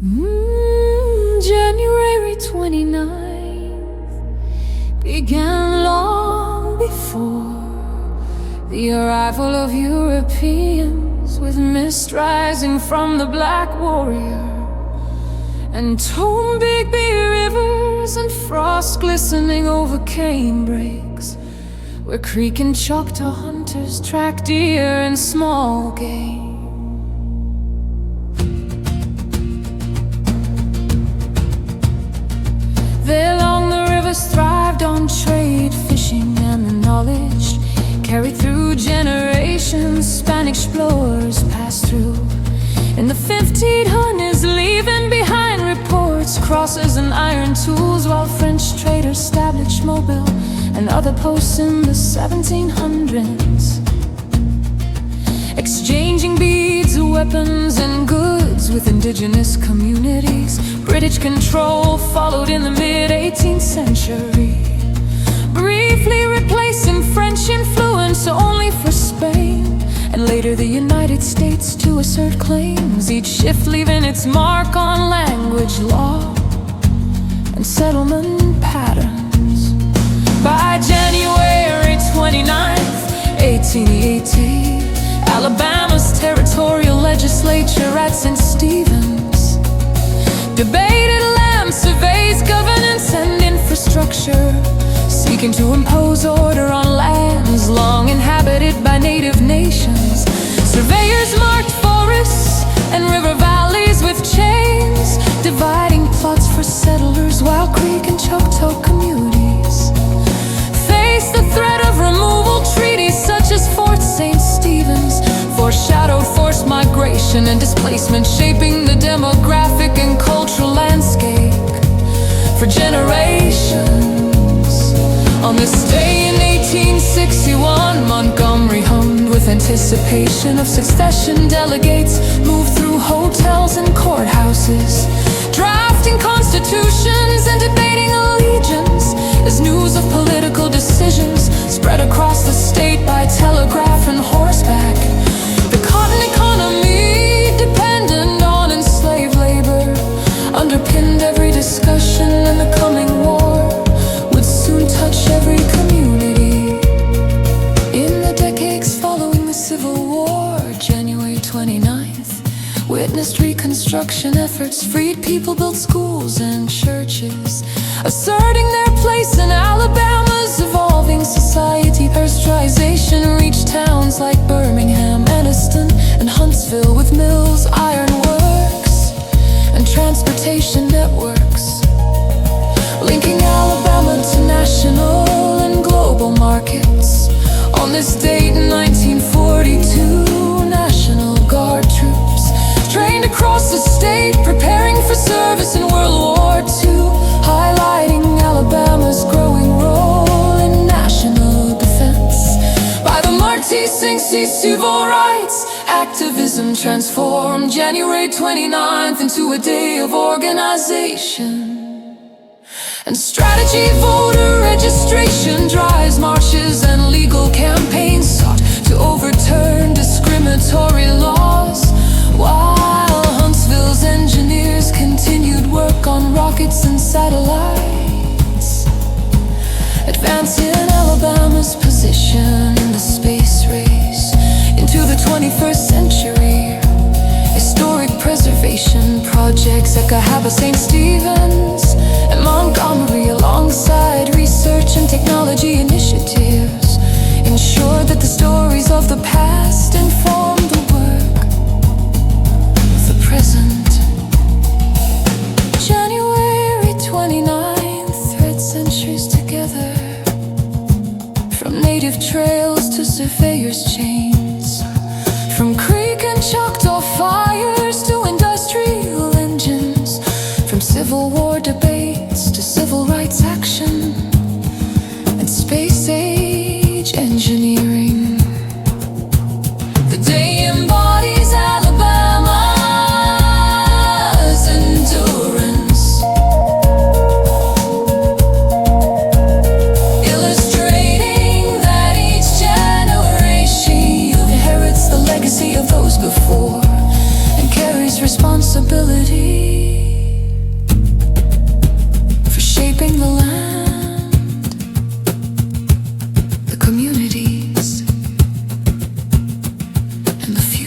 January 29th began long before the arrival of Europeans, with mist rising from the Black Warrior, and Tombigbee rivers and frost glistening over cane breaks, where Creek and Choctaw hunters track deer and small game. There along the rivers thrived on trade, fishing, and the knowledge carried through generations. Spanish explorers passed through in the 1500s, leaving behind reports, crosses, and iron tools, while French traders established Mobile and other posts in the 1700s, exchanging beads, weapons, and goods with indigenous communities. British control followed in the mid-18th century, briefly replacing French influence only for Spain, and later the United States to assert claims, each shift leaving its mark on language, law, and settlement patterns. By January 29th, 1880, Alabama's territorial legislature at St. Stephen's debated land surveys, governance, and infrastructure, seeking to impose order on lands long inhabited by native nations. Surveyors marked forests and river valleys with chains, dividing plots for settlers, while Creek and Choctaw communities faced the threat of removal. Treaties such as Fort St. Stephen's foreshadowed forced migration and displacement, shaping the demographic and cultural landscape for generations. On this day in 1861, Montgomery hummed with anticipation of succession. Delegates moved through hotels and courthouses, drafting constitutions and debating allegiance, as news of political decisions spread across the state by telegraph and horseback. The cotton economy, dependent on enslaved labor, underpinned every discussion, and the coming war would soon touch every community. In the decades following the Civil War, January 29th witnessed Reconstruction efforts, freed people, built schools and churches, asserting their place in Alabama's evolving society. Pasteurization reached towns like Birmingham, Anniston, and Huntsville, with mills, ironworks, and transportation networks, linking Alabama to national and global markets. On this date in 1942, National Guard troops trained across the state, preparing for service in World War II, highlighting Alabama's growing role in national defense. By the Marti-Cincy civil rights activism transformed January 29th into a day of organization and strategy. Voter registration drives, marches, and legal campaigns sought to overturn discriminatory laws, while Huntsville's engineers continued work on rockets and satellites, advancing Alabama's position in the space race into the 21st century. Historic preservation projects at Cahaba, St. Stephen's, and Montgomery, alongside research and technology initiatives, ensured that the stories of the past inform the work of the present. January 29th thread centuries together, from native trails to surveyors' chains, from Creek and Choctaw fires to industrial engines, from Civil War debates to civil rights action and space age engineering. The day embodies Alabama's endurance, illustrating that each generation inherits the legacy of those before and carries responsibility for shaping the land, the communities, and the future.